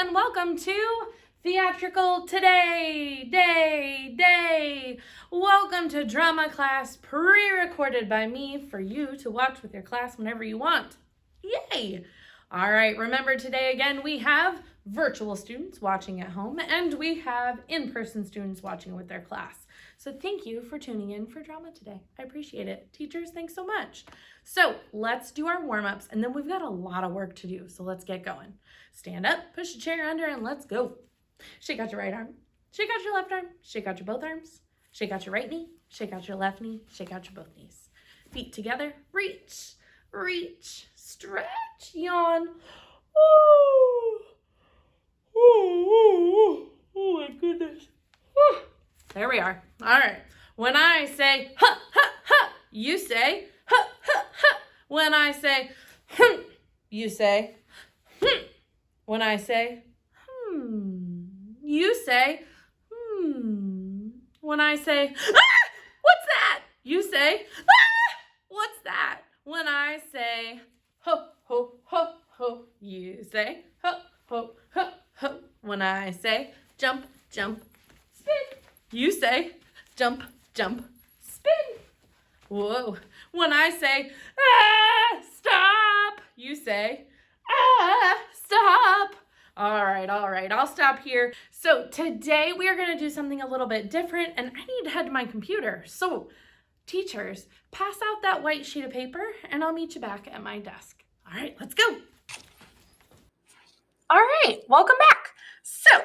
and welcome to Theatrical Day. Welcome to drama class pre-recorded by me for you to watch with your class whenever you want. Yay! All right, remember today again we have virtual students watching at home and we have in-person students watching with their class. So thank you for tuning in for drama today. I appreciate it. Teachers, thanks so much. So let's do our warm-ups and then we've got a lot of work to do. So let's get going. Stand up, push a chair under, and let's go. Shake out your right arm. Shake out your left arm. Shake out your both arms. Shake out your right knee. Shake out your left knee. Shake out your both knees. Feet together. Reach, reach, stretch, yawn. Oh my goodness. There we are. All right. When I say ha, ha, ha, you say ha, ha, ha. When I say you say When I say you say When I say what's that? You say what's that? When I say ho, ho, ho, ho, you say ho, ho, ho, ho. When I say jump, jump, spin, you say jump, jump, spin. Whoa. When I say stop, you say stop. All right, I'll stop here. So today we are gonna do something a little bit different and I need to head to my computer. So teachers, pass out that white sheet of paper and I'll meet you back at my desk. All right, let's go. All right, welcome back. So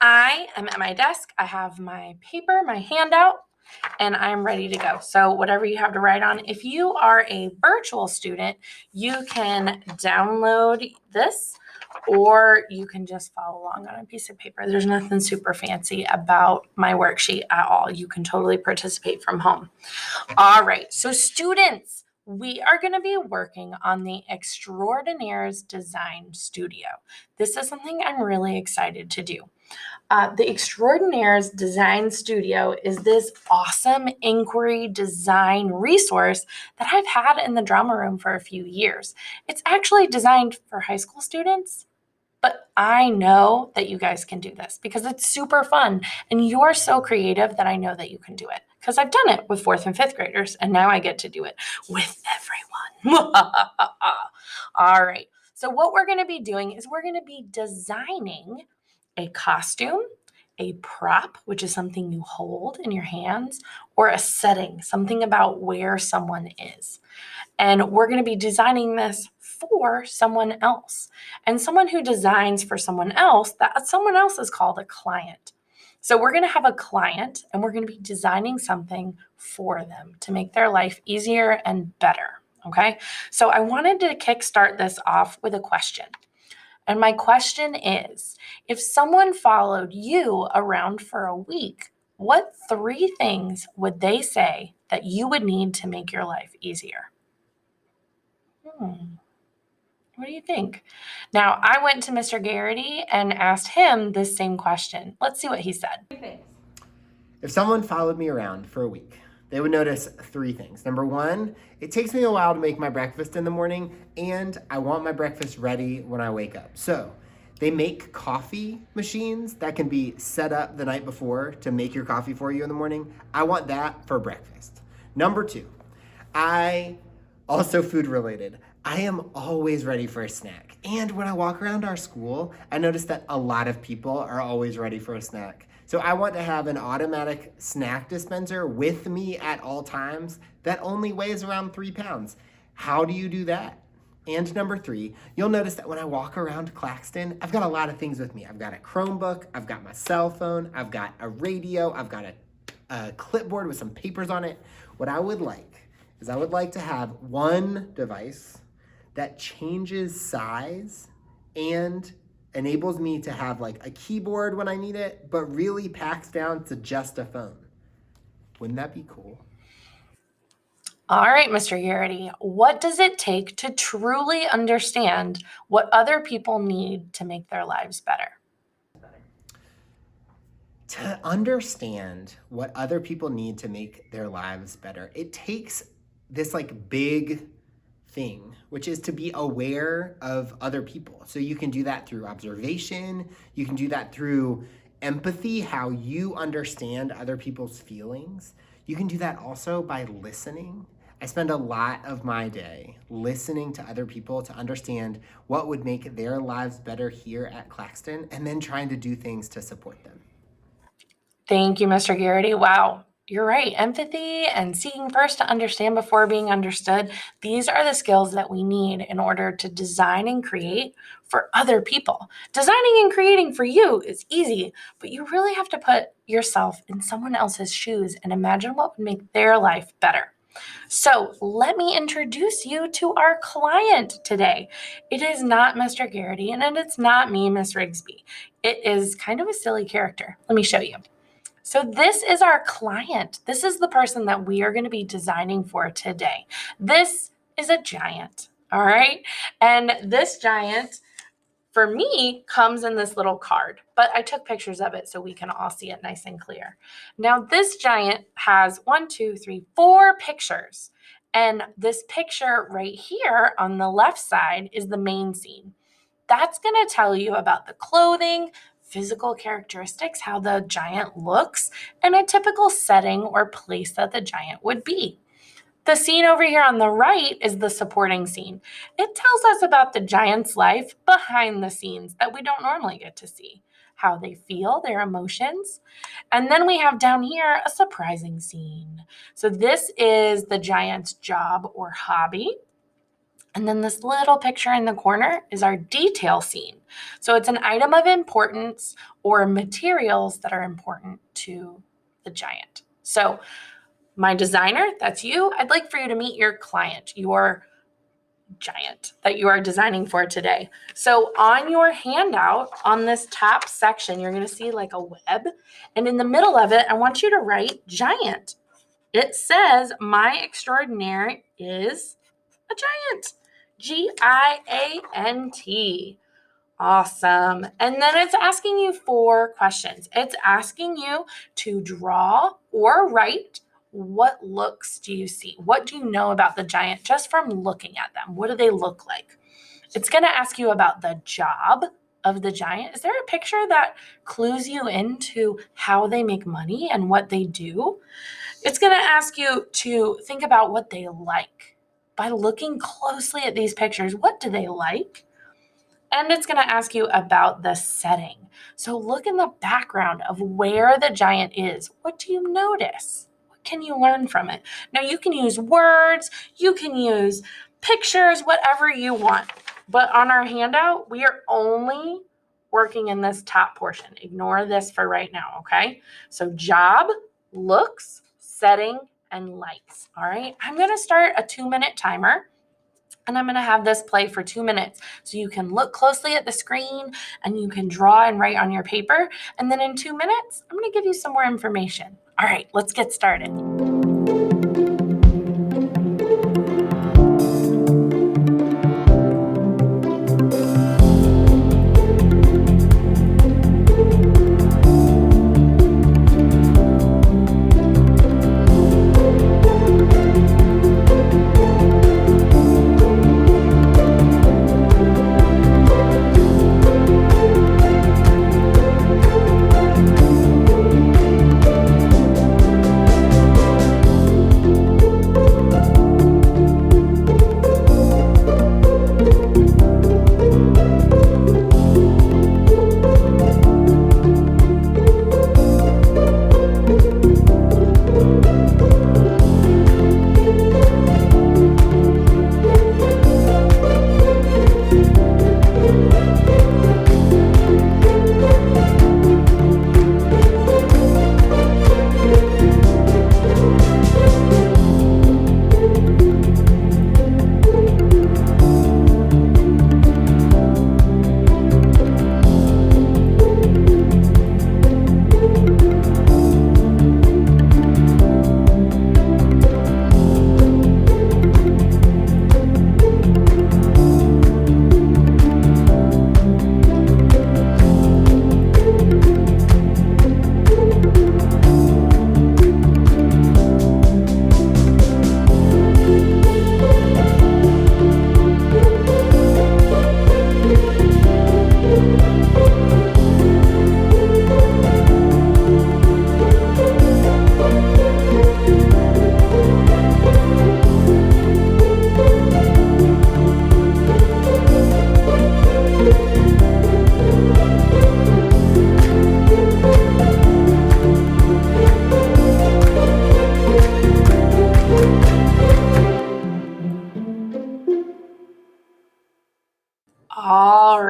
I am at my desk. I have my paper, my handout, and I'm ready to go. So whatever you have to write on, if you are a virtual student, you can download this or you can just follow along on a piece of paper. There's nothing super fancy about my worksheet at all. You can totally participate from home. All right, so students, we are going to be working on the Extraordinaires Design Studio. This is something I'm really excited to do. The Extraordinaires Design Studio is this awesome inquiry design resource that I've had in the drama room for a few years. It's actually designed for high school students, but I know that you guys can do this because it's super fun and you're so creative that I know that you can do it because I've done it with 4th and 5th graders and now I get to do it with everyone. All right. So what we're going to be doing is we're going to be designing a costume, a prop, which is something you hold in your hands, or a setting, something about where someone is. And we're going to be designing this for someone else. And someone who designs for someone else, that someone else is called a client. So we're going to have a client and we're going to be designing something for them to make their life easier and better. Okay. So I wanted to kickstart this off with a question. And my question is, if someone followed you around for a week, what 3 things would they say that you would need to make your life easier? What do you think? Now, I went to Mr. Garrity and asked him this same question. Let's see what he said. If someone followed me around for a week, they would notice 3 things. Number 1, it takes me a while to make my breakfast in the morning, and I want my breakfast ready when I wake up. So they make coffee machines that can be set up the night before to make your coffee for you in the morning. I want that for breakfast. Number 2, also food related, I am always ready for a snack. And when I walk around our school, I notice that a lot of people are always ready for a snack. So I want to have an automatic snack dispenser with me at all times that only weighs around 3 pounds. How do you do that? And number 3, you'll notice that when I walk around Claxton, I've got a lot of things with me. I've got a Chromebook, I've got my cell phone, I've got a radio, I've got a clipboard with some papers on it. What I would like is I would like to have one device that changes size and enables me to have like a keyboard when I need it, but really packs down to just a phone. Wouldn't that be cool? All right, Mr. Garrity, what does it take to truly understand what other people need to make their lives better? To understand what other people need to make their lives better, it takes this like big thing, which is to be aware of other people. So you can do that through observation, you can do that through empathy, how you understand other people's feelings. You can do that also by listening. I spend a lot of my day listening to other people to understand what would make their lives better here at Claxton, and then trying to do things to support them. Thank you, Mr. Garrity. Wow. You're right. Empathy and seeking first to understand before being understood. These are the skills that we need in order to design and create for other people. Designing and creating for you is easy, but you really have to put yourself in someone else's shoes and imagine what would make their life better. So let me introduce you to our client today. It is not Mr. Garrity and it's not me, Miss Rigsby. It is kind of a silly character. Let me show you. So this is our client. This is the person that we are going to be designing for today. This is a giant, all right? And this giant, for me, comes in this little card, but I took pictures of it so we can all see it nice and clear. Now, this giant has 4 pictures. And this picture right here on the left side is the main scene. That's going to tell you about the clothing, physical characteristics, how the giant looks, and a typical setting or place that the giant would be. The scene over here on the right is the supporting scene. It tells us about the giant's life behind the scenes that we don't normally get to see, how they feel, their emotions. And then we have down here a surprising scene. So this is the giant's job or hobby. And then this little picture in the corner is our detail scene. So it's an item of importance or materials that are important to the giant. So my designer, that's you. I'd like for you to meet your client, your giant that you are designing for today. So on your handout, on this top section, you're going to see like a web. And in the middle of it, I want you to write giant. It says my extraordinaire is a giant. Giant. Awesome. And then it's asking you 4 questions. It's asking you to draw or write. What looks do you see? What do you know about the giant just from looking at them? What do they look like? It's going to ask you about the job of the giant. Is there a picture that clues you into how they make money and what they do? It's going to ask you to think about what they like. By looking closely at these pictures, what do they like? And it's going to ask you about the setting. So look in the background of where the giant is. What do you notice? What can you learn from it? Now you can use words, you can use pictures, whatever you want. But on our handout, we are only working in this top portion. Ignore this for right now, okay? So job, looks, setting, and lights, all right? I'm going to start a 2-minute timer. And I'm going to have this play for 2 minutes so you can look closely at the screen and you can draw and write on your paper. And then in 2 minutes, I'm going to give you some more information. All right, let's get started.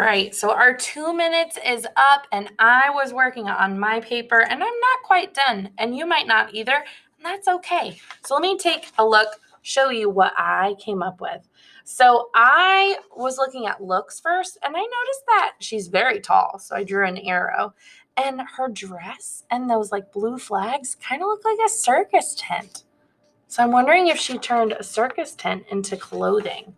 right, so our 2 minutes is up, and I was working on my paper, and I'm not quite done, and you might not either, and that's okay. So let me take a look, show you what I came up with. So I was looking at looks first, and I noticed that she's very tall, so I drew an arrow, and her dress and those like blue flags kind of look like a circus tent. So I'm wondering if she turned a circus tent into clothing.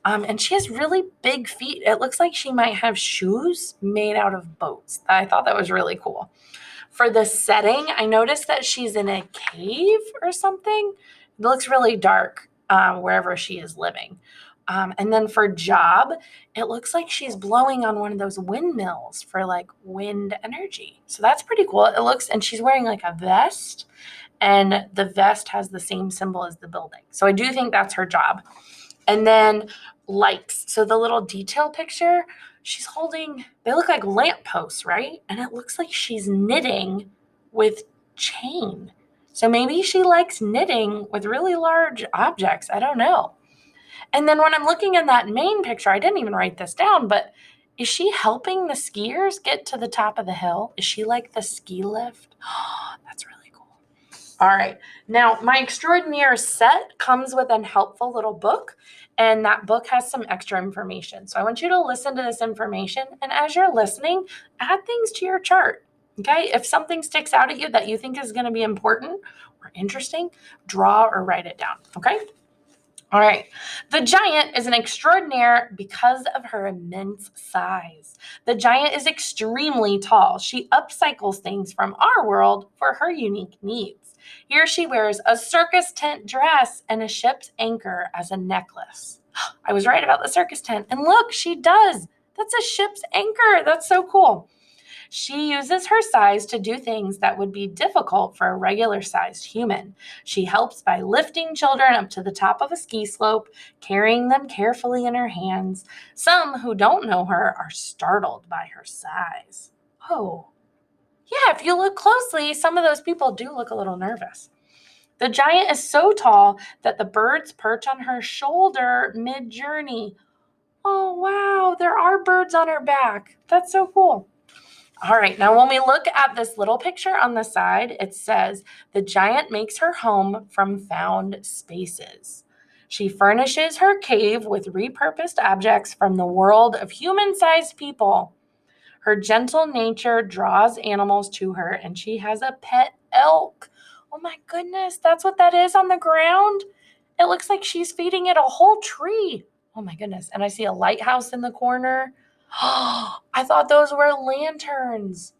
And she has really big feet. It looks like she might have shoes made out of boats. I thought that was really cool. For the setting, I noticed that she's in a cave or something. It looks really dark wherever she is living. And then for job, it looks like she's blowing on one of those windmills for like wind energy. So that's pretty cool. It looks, and she's wearing like a vest, and the vest has the same symbol as the building. So I do think that's her job. And then lights. So the little detail picture, she's holding, they look like lampposts, right? And it looks like she's knitting with chain. So maybe she likes knitting with really large objects. I don't know. And then when I'm looking in that main picture, I didn't even write this down, but is she helping the skiers get to the top of the hill? Is she like the ski lift? That's really cool. All right. Now, my extraordinaire set comes with a helpful little book, and that book has some extra information. So I want you to listen to this information, and as you're listening, add things to your chart. Okay? If something sticks out at you that you think is going to be important or interesting, draw or write it down. Okay? All right. The giant is an extraordinaire because of her immense size. The giant is extremely tall. She upcycles things from our world for her unique needs. Here she wears a circus tent dress and a ship's anchor as a necklace. I was right about the circus tent. And look, she does. That's a ship's anchor. That's so cool. She uses her size to do things that would be difficult for a regular-sized human. She helps by lifting children up to the top of a ski slope, carrying them carefully in her hands. Some who don't know her are startled by her size. Oh, yeah, if you look closely, some of those people do look a little nervous. The giant is so tall that the birds perch on her shoulder mid-journey. Oh, wow, there are birds on her back. That's so cool. All right, now when we look at this little picture on the side, it says, the giant makes her home from found spaces. She furnishes her cave with repurposed objects from the world of human-sized people. Her gentle nature draws animals to her, and she has a pet elk. Oh my goodness, that's what that is on the ground? It looks like she's feeding it a whole tree. Oh my goodness, and I see a lighthouse in the corner. I thought those were lanterns.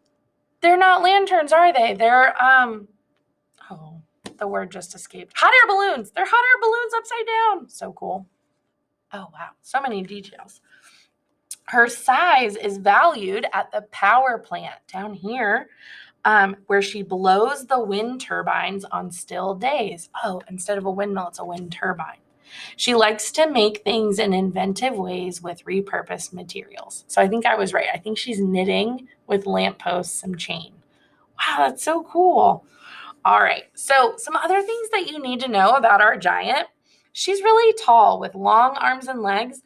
They're not lanterns, are they? They're oh, the word just escaped. Hot air balloons. They're hot air balloons upside down. So cool. Oh wow, so many details. Her size is valued at the power plant down here, where she blows the wind turbines on still days. Oh, instead of a windmill, it's a wind turbine. She likes to make things in inventive ways with repurposed materials. So I think I was right. I think she's knitting with lampposts and chain. Wow, that's so cool. All right. So some other things that you need to know about our giant. She's really tall with long arms and legs,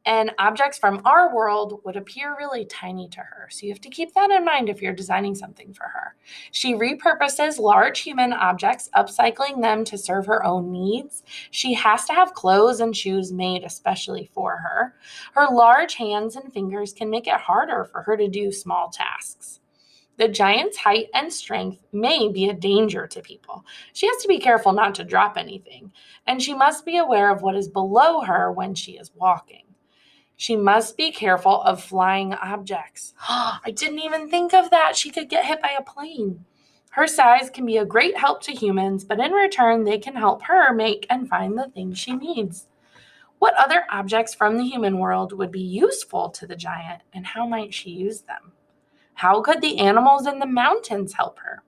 and objects from our world would appear really tiny to her. So you have to keep that in mind if you're designing something for her. She repurposes large human objects, upcycling them to serve her own needs. She has to have clothes and shoes made especially for her. Her large hands and fingers can make it harder for her to do small tasks. The giant's height and strength may be a danger to people. She has to be careful not to drop anything, and she must be aware of what is below her when she is walking. She must be careful of flying objects. I didn't even think of that. She could get hit by a plane. Her size can be a great help to humans, but in return, they can help her make and find the things she needs. What other objects from the human world would be useful to the giant, and how might she use them? How could the animals in the mountains help her?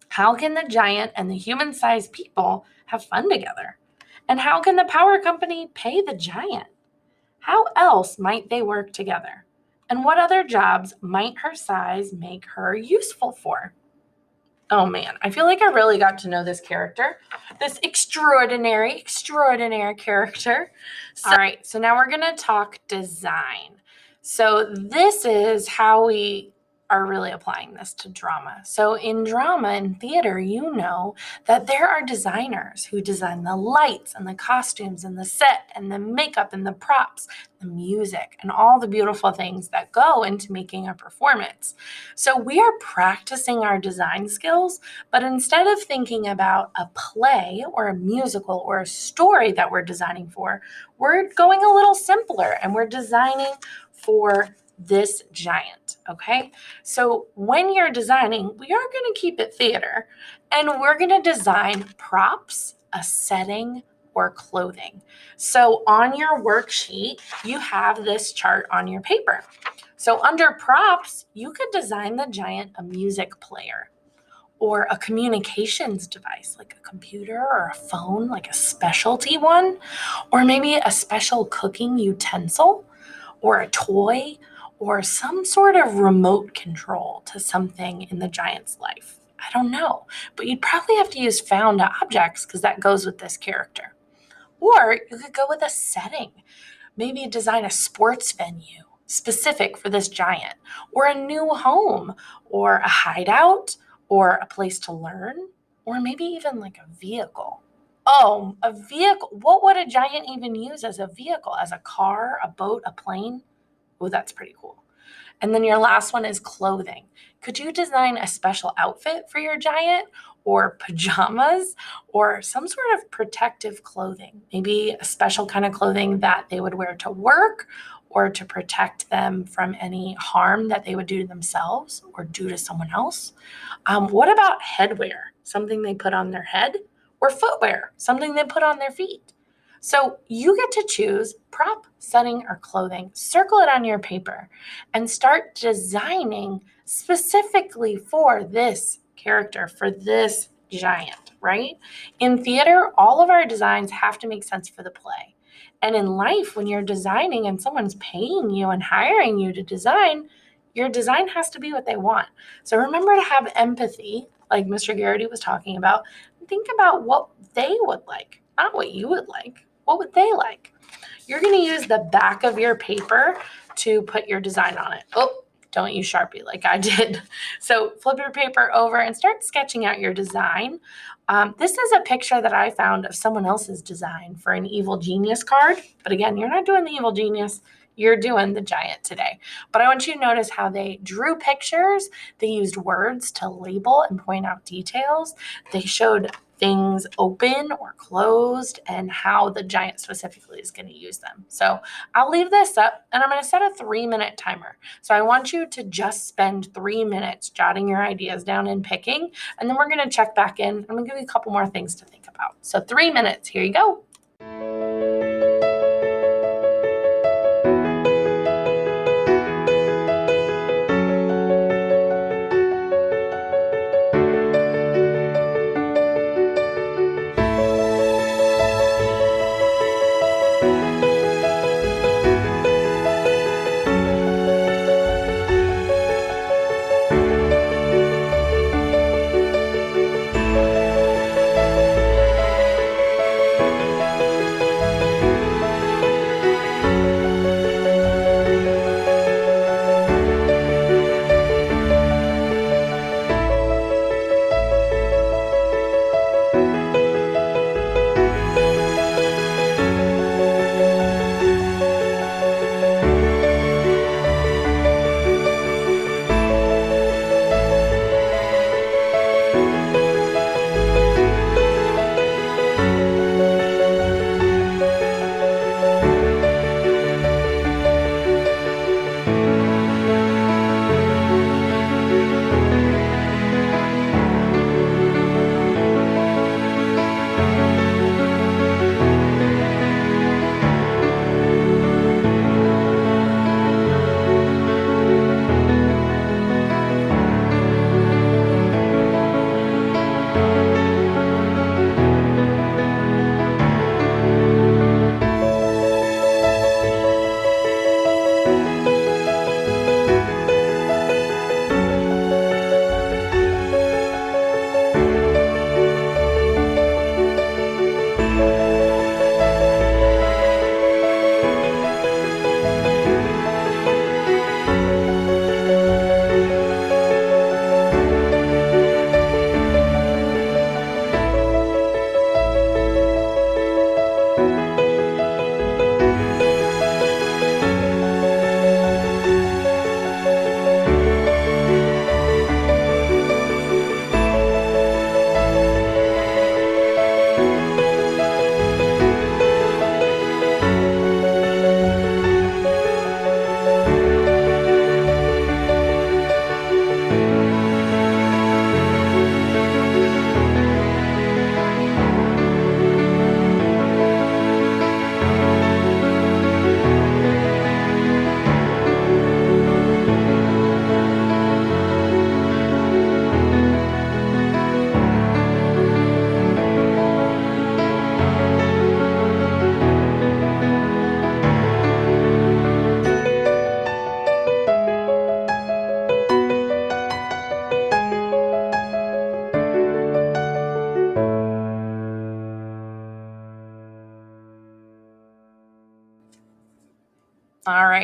How can the giant and the human-sized people have fun together? And how can the power company pay the giant? How else might they work together? And what other jobs might her size make her useful for? Oh man, I feel like I really got to know this character, this extraordinary character. All right, so now we're going to talk design. So this is how we are really applying this to drama. So in drama and theater, you know that there are designers who design the lights and the costumes and the set and the makeup and the props, the music, and all the beautiful things that go into making a performance. So we are practicing our design skills, but instead of thinking about a play or a musical or a story that we're designing for, we're going a little simpler and we're designing for this giant, okay? So when you're designing, we are going to keep it theater, and we're going to design props, a setting, or clothing. So on your worksheet, you have this chart on your paper. So under props, you could design the giant a music player or a communications device like a computer or a phone, like a specialty one, or maybe a special cooking utensil or a toy or some sort of remote control to something in the giant's life. I don't know, but you'd probably have to use found objects because that goes with this character. Or you could go with a setting, maybe design a sports venue specific for this giant, or a new home, or a hideout, or a place to learn, or maybe even like a vehicle. Oh, a vehicle. What would a giant even use as a vehicle? As a car, a boat, a plane? Oh, that's pretty cool. And then your last one is clothing. Could you design a special outfit for your giant or pajamas or some sort of protective clothing? Maybe a special kind of clothing that they would wear to work or to protect them from any harm that they would do to themselves or do to someone else. What about headwear? Something they put on their head, or footwear, something they put on their feet. So you get to choose prop, setting, or clothing. Circle it on your paper and start designing specifically for this character, for this giant, right? In theater, all of our designs have to make sense for the play. And in life, when you're designing and someone's paying you and hiring you to design, your design has to be what they want. So remember to have empathy, like Mr. Garrity was talking about. Think about what they would like, not what you would like. What would they like? You're going to use the back of your paper to put your design on it. Oh, don't use Sharpie like I did. So flip your paper over and start sketching out your design. This is a picture that I found of someone else's design for an evil genius card. But again, you're not doing the evil genius. You're doing the giant today. But I want you to notice how they drew pictures. They used words to label and point out details. They showed things open or closed and how the giant specifically is going to use them. So I'll leave this up and I'm going to set a 3-minute timer. So I want you to just spend 3 minutes jotting your ideas down and picking, and then we're going to check back in. I'm going to give you a couple more things to think about. So 3 minutes, here you go.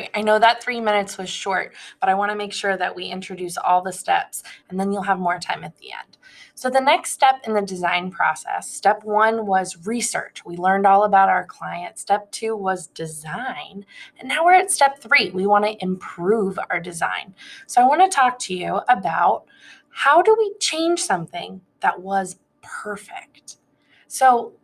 Sorry, I know that 3 minutes was short, but I want to make sure that we introduce all the steps, and then you'll have more time at the end. So the next step in the design process, step 1 was research. We learned all about our client. Step 2 was design. And now we're at step 3. We want to improve our design. So I want to talk to you about how do we change something that was perfect? So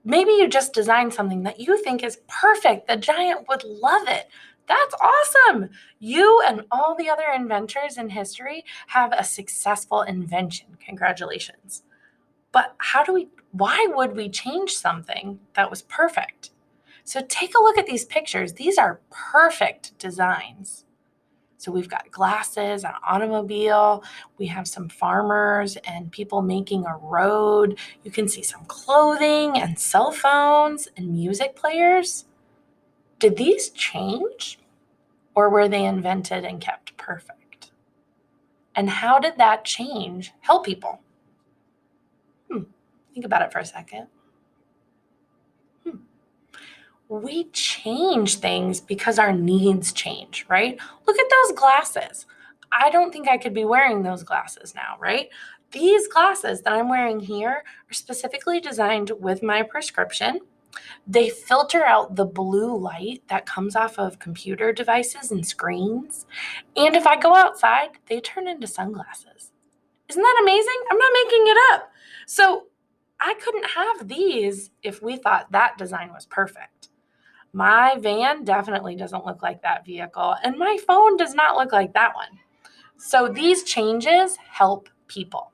maybe you just designed something that you think is perfect. The giant would love it. That's awesome. You and all the other inventors in history have a successful invention. Congratulations. But why would we change something that was perfect? So take a look at these pictures. These are perfect designs. So we've got glasses, an automobile, we have some farmers and people making a road. You can see some clothing and cell phones and music players. Did these change or were they invented and kept perfect? And how did that change help people? Think about it for a second. We change things because our needs change, right? Look at those glasses. I don't think I could be wearing those glasses now, right? These glasses that I'm wearing here are specifically designed with my prescription. They filter out the blue light that comes off of computer devices and screens. And if I go outside, they turn into sunglasses. Isn't that amazing? I'm not making it up. So I couldn't have these if we thought that design was perfect. My van definitely doesn't look like that vehicle, and my phone does not look like that one. So these changes help people.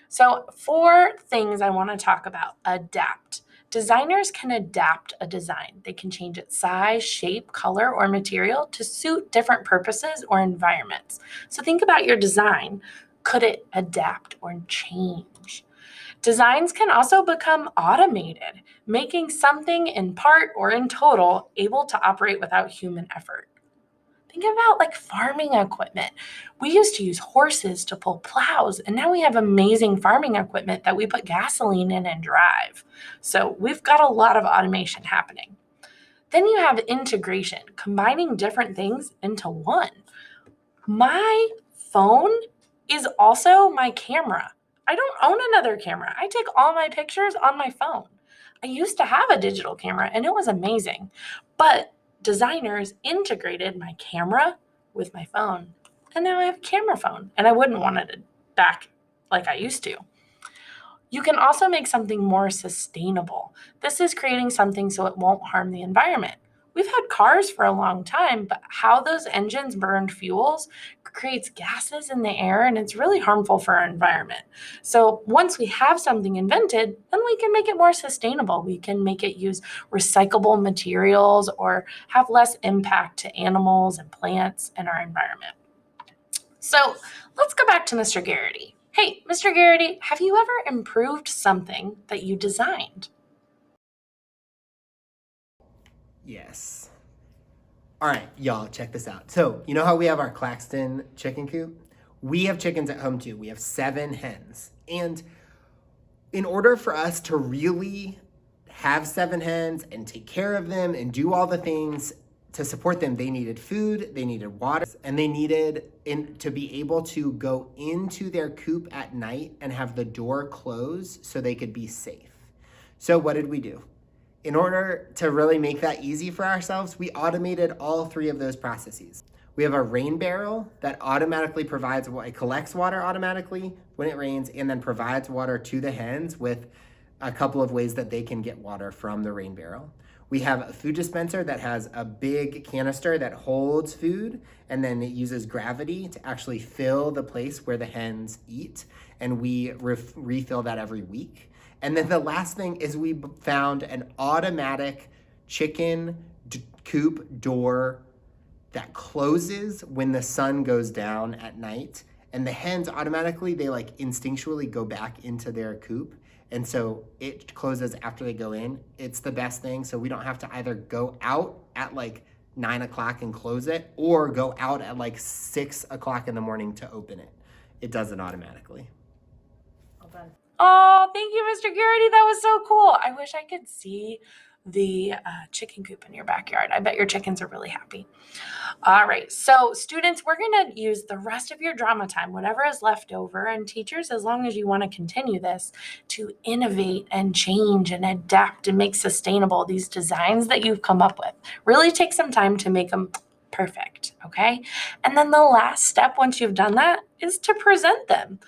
So 4 things I want to talk about. Adapt. Designers can adapt a design. They can change its size, shape, color, or material to suit different purposes or environments. So think about your design. Could it adapt or change? Designs can also become automated, making something in part or in total able to operate without human effort. Think about like farming equipment. We used to use horses to pull plows, and now we have amazing farming equipment that we put gasoline in and drive. So we've got a lot of automation happening. Then you have integration, combining different things into one. My phone is also my camera. I don't own another camera. I take all my pictures on my phone. I used to have a digital camera and it was amazing, but designers integrated my camera with my phone, and now I have a camera phone, and I wouldn't want it back like I used to. You can also make something more sustainable. This is creating something so it won't harm the environment. We've had cars for a long time, but how those engines burned fuels creates gases in the air, and it's really harmful for our environment. So once we have something invented, then we can make it more sustainable. We can make it use recyclable materials or have less impact to animals and plants and our environment. So let's go back to Mr. Garrity. Hey, Mr. Garrity, have you ever improved something that you designed? Yes. All right, y'all, check this out. So, you know how we have our Claxton chicken coop? We have chickens at home too. We have 7 hens. And in order for us to really have 7 hens and take care of them and do all the things to support them, they needed food, they needed water, and they needed to be able to go into their coop at night and have the door closed so they could be safe. So what did we do? In order to really make that easy for ourselves, we automated all 3 of those processes. We have a rain barrel that automatically collects water automatically when it rains and then provides water to the hens with a couple of ways that they can get water from the rain barrel. We have a food dispenser that has a big canister that holds food, and then it uses gravity to actually fill the place where the hens eat, and we refill that every week. And then the last thing is we found an automatic chicken coop door that closes when the sun goes down at night, and the hens automatically, they like instinctually go back into their coop. And so it closes after they go in. It's the best thing. So we don't have to either go out at like 9 o'clock and close it or go out at like 6 o'clock in the morning to open it. It does it automatically. Well done. Oh, thank you, Mr. Garrity. That was so cool. I wish I could see the chicken coop in your backyard. I bet your chickens are really happy. All right, so students, we're going to use the rest of your drama time, whatever is left over, and teachers, as long as you want to continue this, to innovate and change and adapt and make sustainable these designs that you've come up with. Really take some time to make them perfect, okay? And then the last step, once you've done that, is to present them.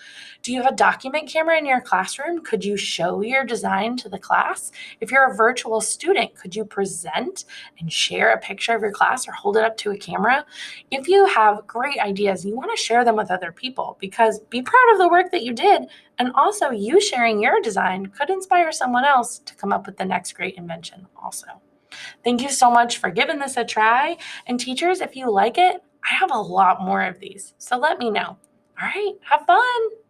Do you have a document camera in your classroom? Could you show your design to the class? If you're a virtual student, could you present and share a picture of your class or hold it up to a camera? If you have great ideas, you want to share them with other people, because be proud of the work that you did. And also, you sharing your design could inspire someone else to come up with the next great invention also. Thank you so much for giving this a try. And teachers, if you like it, I have a lot more of these, so let me know. All right, have fun.